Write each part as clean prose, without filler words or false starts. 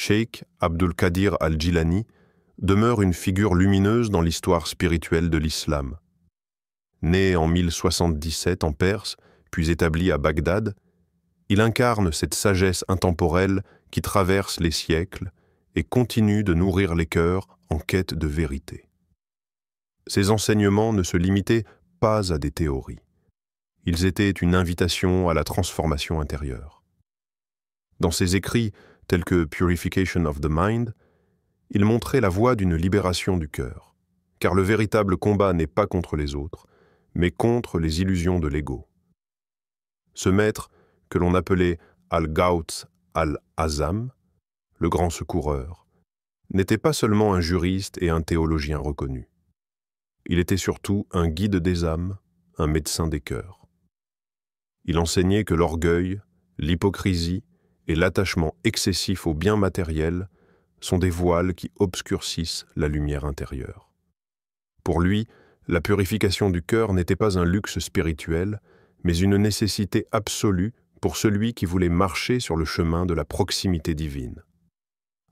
Cheikh Abdul Qadir al-Jilani demeure une figure lumineuse dans l'histoire spirituelle de l'islam. Né en 1077 en Perse, puis établi à Bagdad, il incarne cette sagesse intemporelle qui traverse les siècles et continue de nourrir les cœurs en quête de vérité. Ses enseignements ne se limitaient pas à des théories. Ils étaient une invitation à la transformation intérieure. Dans ses écrits, tels que Purification of the Mind, il montrait la voie d'une libération du cœur, car le véritable combat n'est pas contre les autres, mais contre les illusions de l'ego. Ce maître, que l'on appelait Al-Gawth al-Azam, le grand secoureur, n'était pas seulement un juriste et un théologien reconnu. Il était surtout un guide des âmes, un médecin des cœurs. Il enseignait que l'orgueil, l'hypocrisie et l'attachement excessif aux biens matériels sont des voiles qui obscurcissent la lumière intérieure. Pour lui, la purification du cœur n'était pas un luxe spirituel, mais une nécessité absolue pour celui qui voulait marcher sur le chemin de la proximité divine.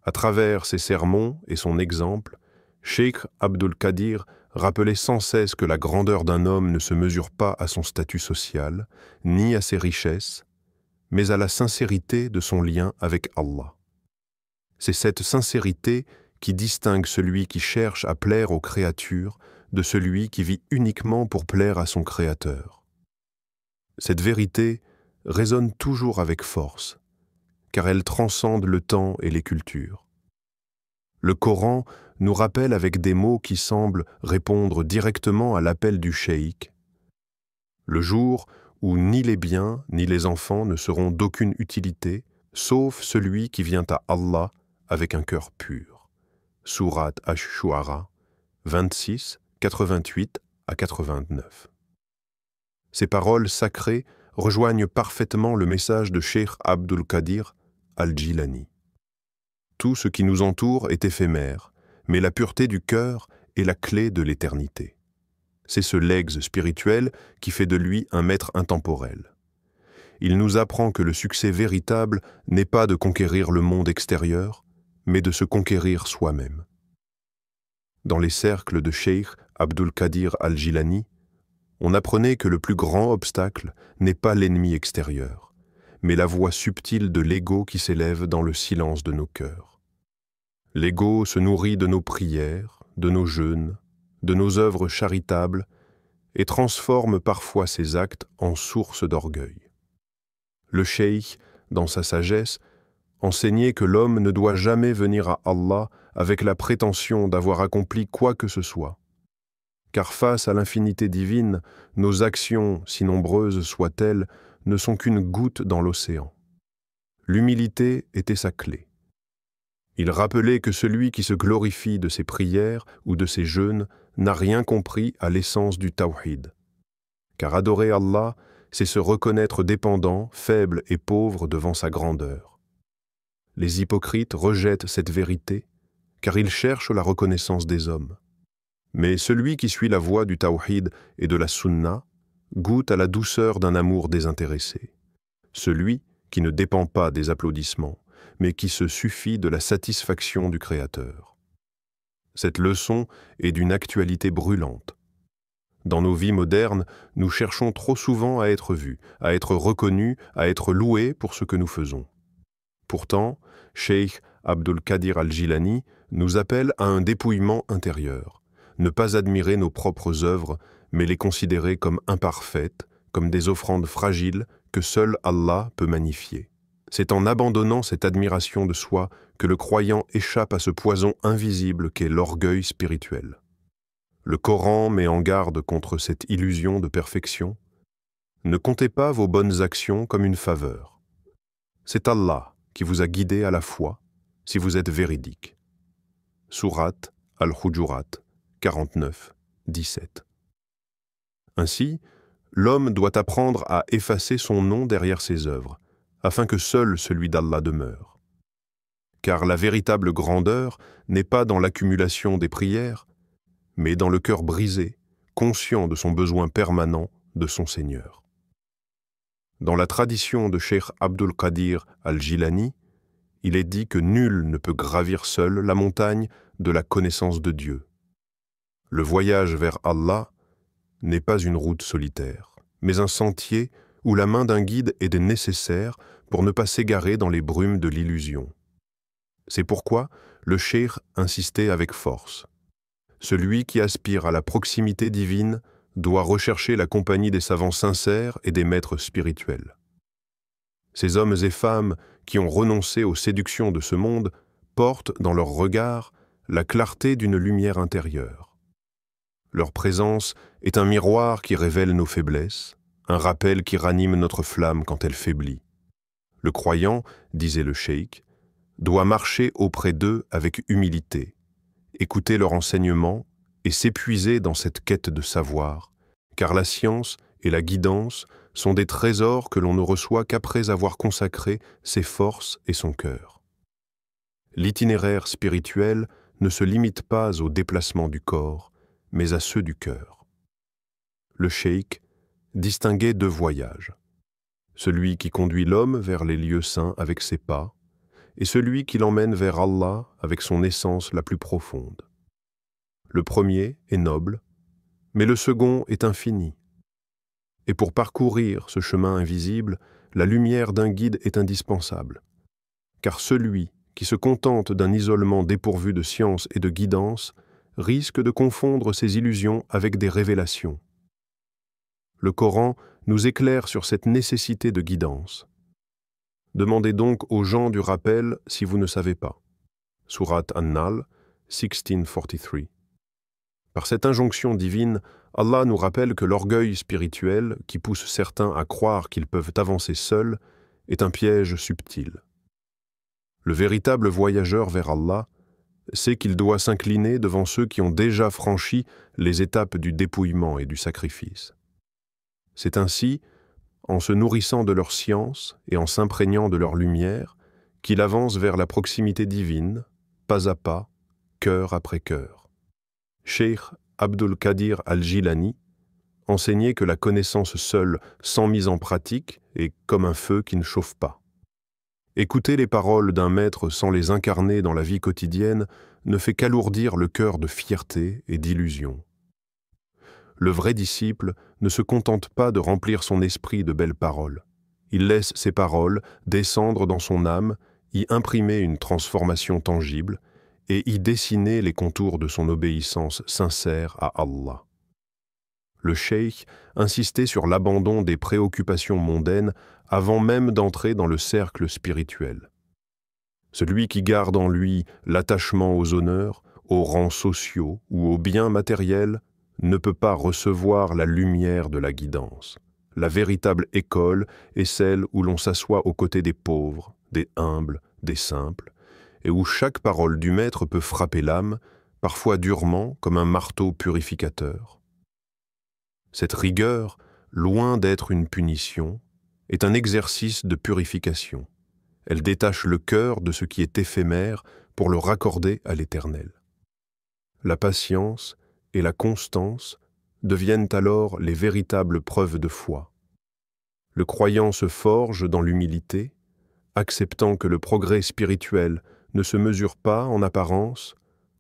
À travers ses sermons et son exemple, Cheikh Abdul Qadir rappelait sans cesse que la grandeur d'un homme ne se mesure pas à son statut social, ni à ses richesses, mais à la sincérité de son lien avec Allah. C'est cette sincérité qui distingue celui qui cherche à plaire aux créatures de celui qui vit uniquement pour plaire à son Créateur. Cette vérité résonne toujours avec force, car elle transcende le temps et les cultures. Le Coran nous rappelle avec des mots qui semblent répondre directement à l'appel du cheikh. Le jour où ni les biens ni les enfants ne seront d'aucune utilité, sauf celui qui vient à Allah avec un cœur pur. Sourate Ash-Shu'ara, 26, 88 à 89. Ces paroles sacrées rejoignent parfaitement le message de Cheikh Abdul Qadir al-Jilani. Tout ce qui nous entoure est éphémère, mais la pureté du cœur est la clé de l'éternité. C'est ce legs spirituel qui fait de lui un maître intemporel. Il nous apprend que le succès véritable n'est pas de conquérir le monde extérieur, mais de se conquérir soi-même. Dans les cercles de Cheikh Abdul Qadir al-Jilani, on apprenait que le plus grand obstacle n'est pas l'ennemi extérieur, mais la voix subtile de l'ego qui s'élève dans le silence de nos cœurs. L'ego se nourrit de nos prières, de nos jeûnes, de nos œuvres charitables et transforme parfois ses actes en source d'orgueil. Le cheikh, dans sa sagesse, enseignait que l'homme ne doit jamais venir à Allah avec la prétention d'avoir accompli quoi que ce soit. Car face à l'infinité divine, nos actions, si nombreuses soient-elles, ne sont qu'une goutte dans l'océan. L'humilité était sa clé. Il rappelait que celui qui se glorifie de ses prières ou de ses jeûnes n'a rien compris à l'essence du tawhid. Car adorer Allah, c'est se reconnaître dépendant, faible et pauvre devant sa grandeur. Les hypocrites rejettent cette vérité, car ils cherchent la reconnaissance des hommes. Mais celui qui suit la voie du tawhid et de la sunna goûte à la douceur d'un amour désintéressé. Celui qui ne dépend pas des applaudissements, mais qui se suffit de la satisfaction du Créateur. Cette leçon est d'une actualité brûlante. Dans nos vies modernes, nous cherchons trop souvent à être vus, à être reconnus, à être loués pour ce que nous faisons. Pourtant, Cheikh Abdul Qadir al-Jilani nous appelle à un dépouillement intérieur, ne pas admirer nos propres œuvres, mais les considérer comme imparfaites, comme des offrandes fragiles que seul Allah peut magnifier. C'est en abandonnant cette admiration de soi que le croyant échappe à ce poison invisible qu'est l'orgueil spirituel. Le Coran met en garde contre cette illusion de perfection. Ne comptez pas vos bonnes actions comme une faveur. C'est Allah qui vous a guidé à la foi, si vous êtes véridique. Sourate Al-Hujurat, 49, 17. Ainsi, l'homme doit apprendre à effacer son nom derrière ses œuvres, afin que seul celui d'Allah demeure. Car la véritable grandeur n'est pas dans l'accumulation des prières, mais dans le cœur brisé, conscient de son besoin permanent de son Seigneur. Dans la tradition de Cheikh Abdul Qadir al-Jilani, il est dit que nul ne peut gravir seul la montagne de la connaissance de Dieu. Le voyage vers Allah n'est pas une route solitaire, mais un sentier où la main d'un guide est nécessaire pour ne pas s'égarer dans les brumes de l'illusion. C'est pourquoi le cheikh insistait avec force. Celui qui aspire à la proximité divine doit rechercher la compagnie des savants sincères et des maîtres spirituels. Ces hommes et femmes qui ont renoncé aux séductions de ce monde portent dans leur regard la clarté d'une lumière intérieure. Leur présence est un miroir qui révèle nos faiblesses, un rappel qui ranime notre flamme quand elle faiblit. Le croyant, disait le cheikh, doit marcher auprès d'eux avec humilité, écouter leur enseignement et s'épuiser dans cette quête de savoir, car la science et la guidance sont des trésors que l'on ne reçoit qu'après avoir consacré ses forces et son cœur. L'itinéraire spirituel ne se limite pas au déplacement du corps, mais à ceux du cœur. Le cheikh distinguait deux voyages, celui qui conduit l'homme vers les lieux saints avec ses pas, et celui qui l'emmène vers Allah avec son essence la plus profonde. Le premier est noble, mais le second est infini. Et pour parcourir ce chemin invisible, la lumière d'un guide est indispensable, car celui qui se contente d'un isolement dépourvu de science et de guidance risque de confondre ses illusions avec des révélations. Le Coran nous éclaire sur cette nécessité de guidance. Demandez donc aux gens du rappel si vous ne savez pas. Sourate An-Nahl, 1643. Par cette injonction divine, Allah nous rappelle que l'orgueil spirituel, qui pousse certains à croire qu'ils peuvent avancer seuls, est un piège subtil. Le véritable voyageur vers Allah sait qu'il doit s'incliner devant ceux qui ont déjà franchi les étapes du dépouillement et du sacrifice. C'est ainsi, en se nourrissant de leur science et en s'imprégnant de leur lumière, qu'il avance vers la proximité divine, pas à pas, cœur après cœur. Cheikh Abdul Qadir al-Jilani enseignait que la connaissance seule, sans mise en pratique, est comme un feu qui ne chauffe pas. Écouter les paroles d'un maître sans les incarner dans la vie quotidienne ne fait qu'alourdir le cœur de fierté et d'illusion. Le vrai disciple ne se contente pas de remplir son esprit de belles paroles. Il laisse ces paroles descendre dans son âme, y imprimer une transformation tangible et y dessiner les contours de son obéissance sincère à Allah. Le cheikh insistait sur l'abandon des préoccupations mondaines avant même d'entrer dans le cercle spirituel. Celui qui garde en lui l'attachement aux honneurs, aux rangs sociaux ou aux biens matériels ne peut pas recevoir la lumière de la guidance. La véritable école est celle où l'on s'assoit aux côtés des pauvres, des humbles, des simples, et où chaque parole du maître peut frapper l'âme, parfois durement comme un marteau purificateur. Cette rigueur, loin d'être une punition, est un exercice de purification. Elle détache le cœur de ce qui est éphémère pour le raccorder à l'Éternel. La patience et la constance deviennent alors les véritables preuves de foi. Le croyant se forge dans l'humilité, acceptant que le progrès spirituel ne se mesure pas en apparence,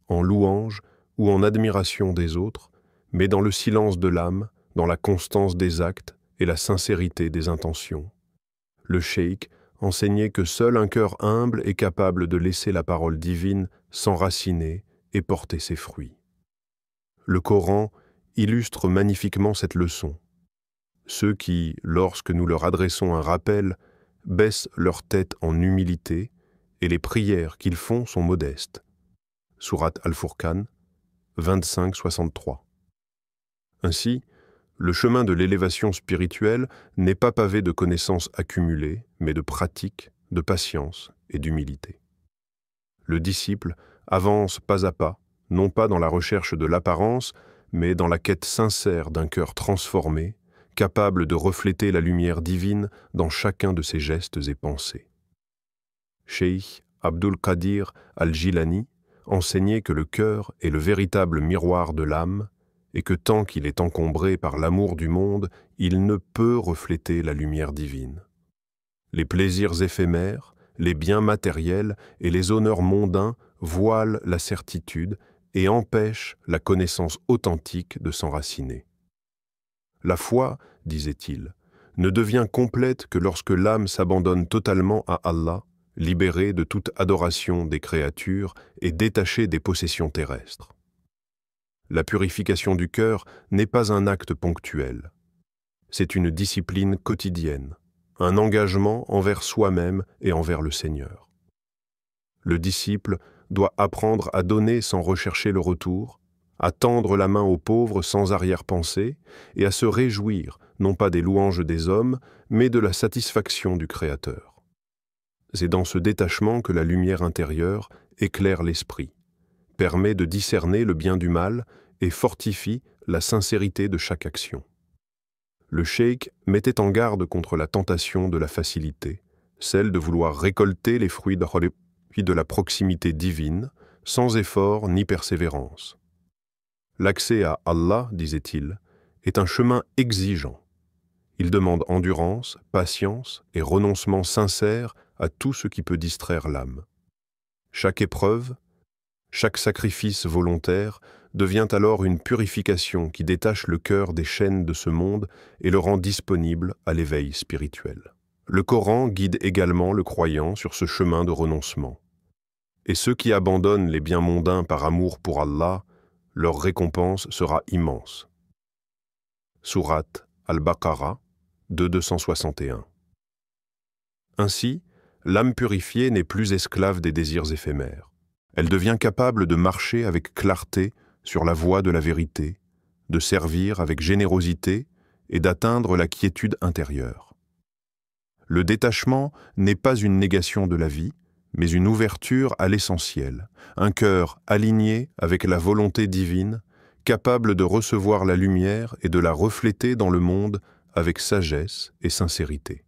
en louange ou en admiration des autres, mais dans le silence de l'âme, dans la constance des actes et la sincérité des intentions. Le cheikh enseignait que seul un cœur humble est capable de laisser la parole divine s'enraciner et porter ses fruits. Le Coran illustre magnifiquement cette leçon. Ceux qui, lorsque nous leur adressons un rappel, baissent leur tête en humilité et les prières qu'ils font sont modestes. Sourate Al-Furqan, 25-63. Ainsi, le chemin de l'élévation spirituelle n'est pas pavé de connaissances accumulées, mais de pratique, de patience et d'humilité. Le disciple avance pas à pas, non pas dans la recherche de l'apparence, mais dans la quête sincère d'un cœur transformé, capable de refléter la lumière divine dans chacun de ses gestes et pensées. Cheikh Abdul Qadir al-Jilani enseignait que le cœur est le véritable miroir de l'âme et que tant qu'il est encombré par l'amour du monde, il ne peut refléter la lumière divine. Les plaisirs éphémères les biens matériels et les honneurs mondains voilent la certitude et empêchent la connaissance authentique de s'enraciner. La foi, disait-il, ne devient complète que lorsque l'âme s'abandonne totalement à Allah, libérée de toute adoration des créatures et détachée des possessions terrestres. La purification du cœur n'est pas un acte ponctuel. C'est une discipline quotidienne, un engagement envers soi-même et envers le Seigneur. Le disciple doit apprendre à donner sans rechercher le retour, à tendre la main aux pauvres sans arrière-pensée et à se réjouir non pas des louanges des hommes, mais de la satisfaction du Créateur. C'est dans ce détachement que la lumière intérieure éclaire l'esprit, permet de discerner le bien du mal et fortifie la sincérité de chaque action. Le cheikh mettait en garde contre la tentation de la facilité, celle de vouloir récolter les fruits de la proximité divine, sans effort ni persévérance. L'accès à Allah, disait-il, est un chemin exigeant. Il demande endurance, patience et renoncement sincère à tout ce qui peut distraire l'âme. Chaque épreuve, chaque sacrifice volontaire devient alors une purification qui détache le cœur des chaînes de ce monde et le rend disponible à l'éveil spirituel. Le Coran guide également le croyant sur ce chemin de renoncement. Et ceux qui abandonnent les biens mondains par amour pour Allah, leur récompense sera immense. Sourate Al-Baqarah, 261. Ainsi, l'âme purifiée n'est plus esclave des désirs éphémères. Elle devient capable de marcher avec clarté sur la voie de la vérité, de servir avec générosité et d'atteindre la quiétude intérieure. Le détachement n'est pas une négation de la vie, mais une ouverture à l'essentiel, un cœur aligné avec la volonté divine, capable de recevoir la lumière et de la refléter dans le monde avec sagesse et sincérité.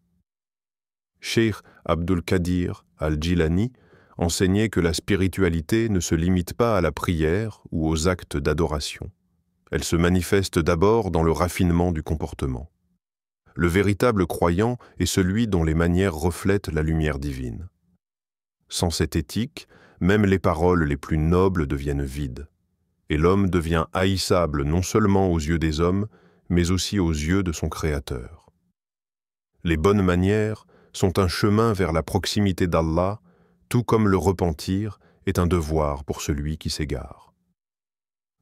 Cheikh Abdul Qadir al-Jilani enseignait que la spiritualité ne se limite pas à la prière ou aux actes d'adoration. Elle se manifeste d'abord dans le raffinement du comportement. Le véritable croyant est celui dont les manières reflètent la lumière divine. Sans cette éthique, même les paroles les plus nobles deviennent vides, et l'homme devient haïssable non seulement aux yeux des hommes, mais aussi aux yeux de son Créateur. Les bonnes manières sont un chemin vers la proximité d'Allah, tout comme le repentir est un devoir pour celui qui s'égare.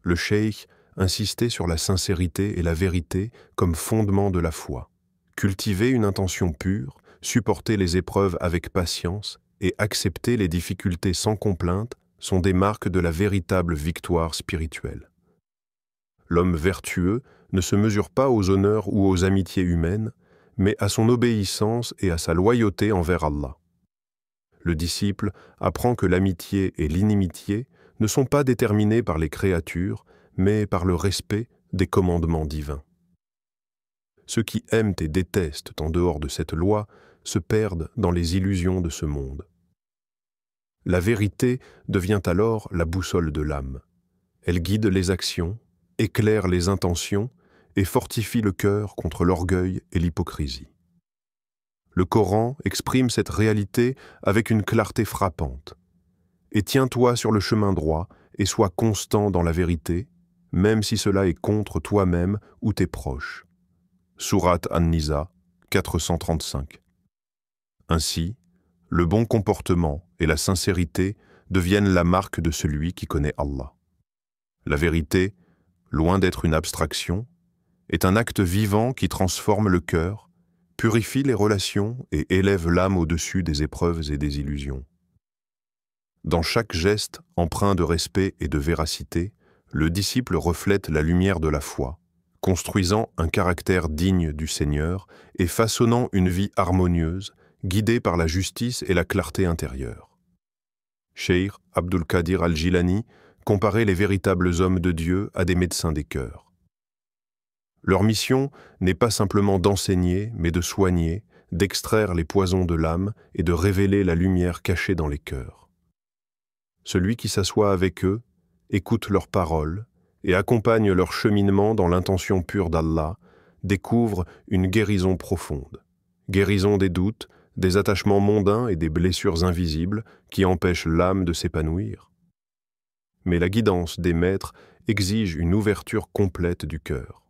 Le cheikh insistait sur la sincérité et la vérité comme fondement de la foi. Cultiver une intention pure, supporter les épreuves avec patience et accepter les difficultés sans complainte sont des marques de la véritable victoire spirituelle. L'homme vertueux ne se mesure pas aux honneurs ou aux amitiés humaines, mais à son obéissance et à sa loyauté envers Allah. Le disciple apprend que l'amitié et l'inimitié ne sont pas déterminées par les créatures, mais par le respect des commandements divins. Ceux qui aiment et détestent en dehors de cette loi se perdent dans les illusions de ce monde. La vérité devient alors la boussole de l'âme. Elle guide les actions, éclaire les intentions et fortifie le cœur contre l'orgueil et l'hypocrisie. Le Coran exprime cette réalité avec une clarté frappante. Et tiens-toi sur le chemin droit et sois constant dans la vérité, même si cela est contre toi-même ou tes proches. Sourate An-Nisa, 435. Ainsi, le bon comportement et la sincérité deviennent la marque de celui qui connaît Allah. La vérité, loin d'être une abstraction, est un acte vivant qui transforme le cœur, purifie les relations et élève l'âme au-dessus des épreuves et des illusions. Dans chaque geste empreint de respect et de véracité, le disciple reflète la lumière de la foi, construisant un caractère digne du Seigneur et façonnant une vie harmonieuse, guidée par la justice et la clarté intérieure. Cheikh Abdul Qadir al-Jilani comparait les véritables hommes de Dieu à des médecins des cœurs. Leur mission n'est pas simplement d'enseigner, mais de soigner, d'extraire les poisons de l'âme et de révéler la lumière cachée dans les cœurs. Celui qui s'assoit avec eux, écoute leurs paroles et accompagne leur cheminement dans l'intention pure d'Allah, découvre une guérison profonde, guérison des doutes, des attachements mondains et des blessures invisibles qui empêchent l'âme de s'épanouir. Mais la guidance des maîtres exige une ouverture complète du cœur.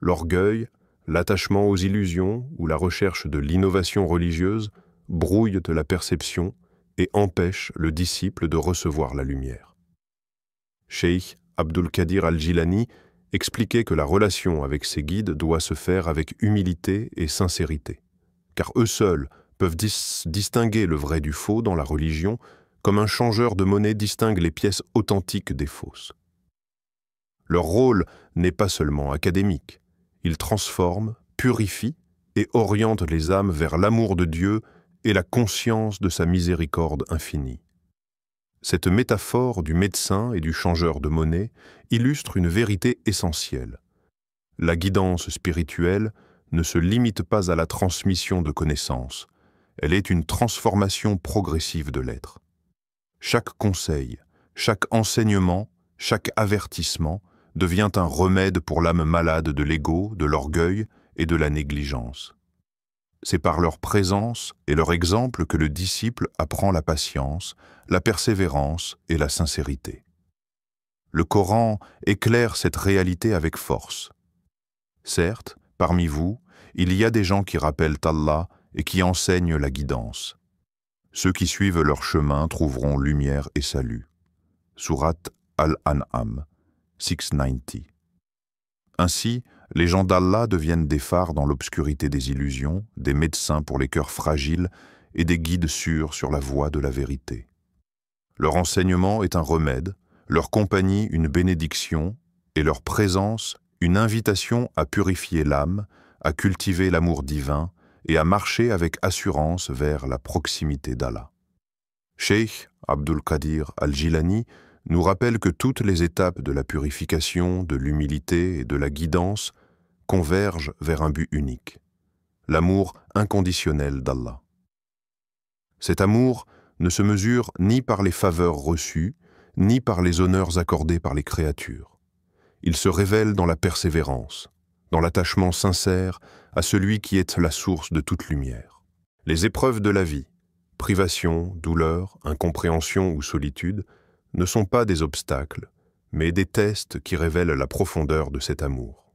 L'orgueil, l'attachement aux illusions ou la recherche de l'innovation religieuse brouillent la perception et empêchent le disciple de recevoir la lumière. Cheikh Abdul Qadir al-Jilani expliquait que la relation avec ses guides doit se faire avec humilité et sincérité, car eux seuls peuvent distinguer le vrai du faux dans la religion, comme un changeur de monnaie distingue les pièces authentiques des fausses. Leur rôle n'est pas seulement académique, ils transforment, purifient et orientent les âmes vers l'amour de Dieu et la conscience de sa miséricorde infinie. Cette métaphore du médecin et du changeur de monnaie illustre une vérité essentielle. La guidance spirituelle ne se limite pas à la transmission de connaissances, elle est une transformation progressive de l'être. Chaque conseil, chaque enseignement, chaque avertissement devient un remède pour l'âme malade de l'ego, de l'orgueil et de la négligence. C'est par leur présence et leur exemple que le disciple apprend la patience, la persévérance et la sincérité. Le Coran éclaire cette réalité avec force. Certes, parmi vous, il y a des gens qui rappellent Allah et qui enseignent la guidance. Ceux qui suivent leur chemin trouveront lumière et salut. Sourate Al-An'am, 690. Ainsi, les gens d'Allah deviennent des phares dans l'obscurité des illusions, des médecins pour les cœurs fragiles et des guides sûrs sur la voie de la vérité. Leur enseignement est un remède, leur compagnie une bénédiction et leur présence une invitation à purifier l'âme, à cultiver l'amour divin et à marcher avec assurance vers la proximité d'Allah. Cheikh Abdul Qadir al-Jilani nous rappelle que toutes les étapes de la purification, de l'humilité et de la guidance convergent vers un but unique, l'amour inconditionnel d'Allah. Cet amour ne se mesure ni par les faveurs reçues, ni par les honneurs accordés par les créatures. Il se révèle dans la persévérance, dans l'attachement sincère à celui qui est la source de toute lumière. Les épreuves de la vie, privation, douleur, incompréhension ou solitude, ne sont pas des obstacles, mais des tests qui révèlent la profondeur de cet amour.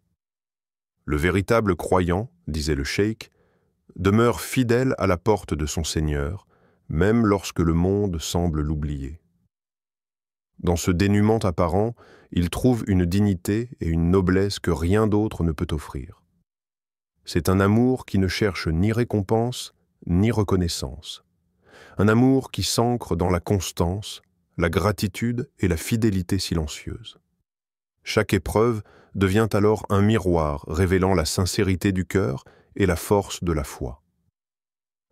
Le véritable croyant, disait le cheikh, demeure fidèle à la porte de son Seigneur, même lorsque le monde semble l'oublier. Dans ce dénuement apparent, il trouve une dignité et une noblesse que rien d'autre ne peut offrir. C'est un amour qui ne cherche ni récompense, ni reconnaissance. Un amour qui s'ancre dans la constance, la gratitude et la fidélité silencieuse. Chaque épreuve devient alors un miroir révélant la sincérité du cœur et la force de la foi.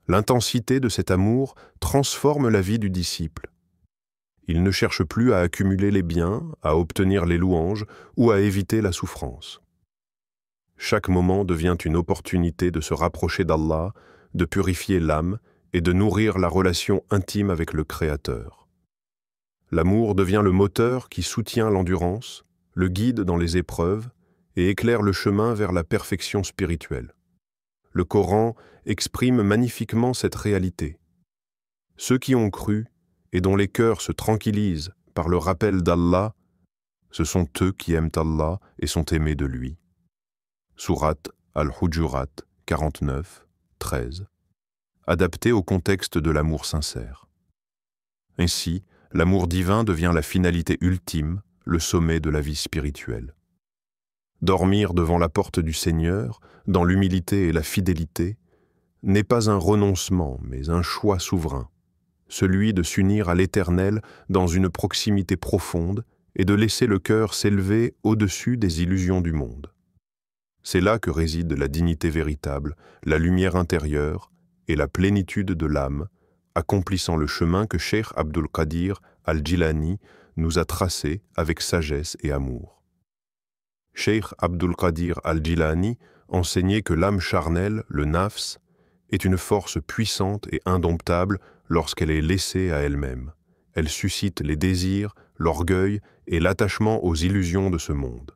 L'intensité de cet amour transforme la vie du disciple. Il ne cherche plus à accumuler les biens, à obtenir les louanges ou à éviter la souffrance. Chaque moment devient une opportunité de se rapprocher d'Allah, de purifier l'âme et de nourrir la relation intime avec le Créateur. L'amour devient le moteur qui soutient l'endurance, le guide dans les épreuves et éclaire le chemin vers la perfection spirituelle. Le Coran exprime magnifiquement cette réalité. Ceux qui ont cru et dont les cœurs se tranquillisent par le rappel d'Allah, ce sont eux qui aiment Allah et sont aimés de lui. Sourate Al-Hujurat 49, 13, adapté au contexte de l'amour sincère. Ainsi, l'amour divin devient la finalité ultime, le sommet de la vie spirituelle. Dormir devant la porte du Seigneur, dans l'humilité et la fidélité, n'est pas un renoncement, mais un choix souverain, celui de s'unir à l'Éternel dans une proximité profonde et de laisser le cœur s'élever au-dessus des illusions du monde. C'est là que réside la dignité véritable, la lumière intérieure et la plénitude de l'âme, accomplissant le chemin que Cheikh Abdul Qadir al-Jilani nous a tracé avec sagesse et amour. Cheikh Abdul Qadir al-Jilani enseignait que l'âme charnelle, le nafs, est une force puissante et indomptable lorsqu'elle est laissée à elle-même. Elle suscite les désirs, l'orgueil et l'attachement aux illusions de ce monde.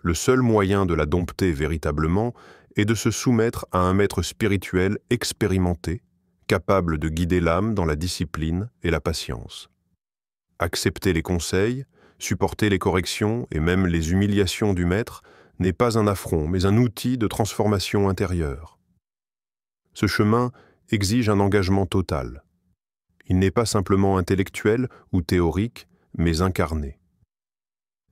Le seul moyen de la dompter véritablement est de se soumettre à un maître spirituel expérimenté, capable de guider l'âme dans la discipline et la patience. Accepter les conseils, supporter les corrections et même les humiliations du maître n'est pas un affront, mais un outil de transformation intérieure. Ce chemin exige un engagement total. Il n'est pas simplement intellectuel ou théorique, mais incarné.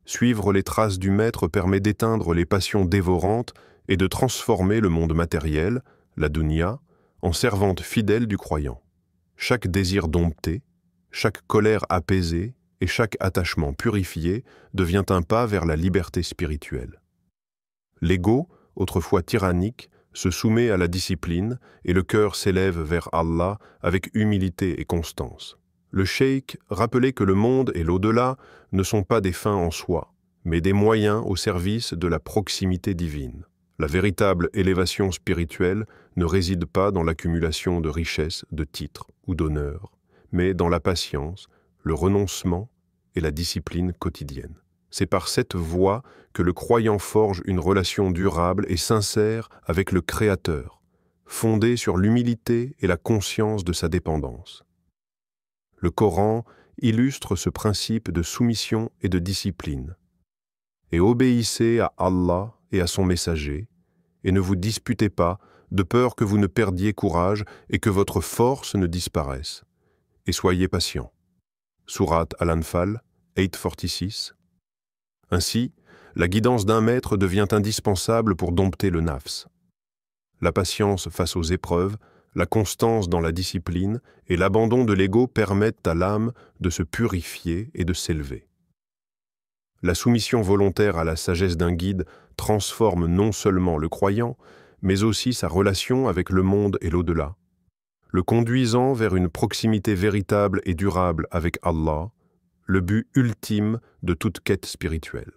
Suivre les traces du maître permet d'éteindre les passions dévorantes et de transformer le monde matériel, la dunya, en servante fidèle du croyant. Chaque désir dompté, chaque colère apaisée et chaque attachement purifié devient un pas vers la liberté spirituelle. L'ego, autrefois tyrannique, se soumet à la discipline et le cœur s'élève vers Allah avec humilité et constance. Le cheikh rappelait que le monde et l'au-delà ne sont pas des fins en soi, mais des moyens au service de la proximité divine. La véritable élévation spirituelle ne réside pas dans l'accumulation de richesses, de titres ou d'honneurs, mais dans la patience, le renoncement et la discipline quotidienne. C'est par cette voie que le croyant forge une relation durable et sincère avec le Créateur, fondée sur l'humilité et la conscience de sa dépendance. Le Coran illustre ce principe de soumission et de discipline. Et obéissez à Allah et à son messager, et ne vous disputez pas, de peur que vous ne perdiez courage et que votre force ne disparaisse. Et soyez patients. Sourate Al-Anfal, 846. Ainsi, la guidance d'un maître devient indispensable pour dompter le nafs. La patience face aux épreuves, la constance dans la discipline et l'abandon de l'ego permettent à l'âme de se purifier et de s'élever. La soumission volontaire à la sagesse d'un guide transforme non seulement le croyant, mais aussi sa relation avec le monde et l'au-delà, le conduisant vers une proximité véritable et durable avec Allah, le but ultime de toute quête spirituelle.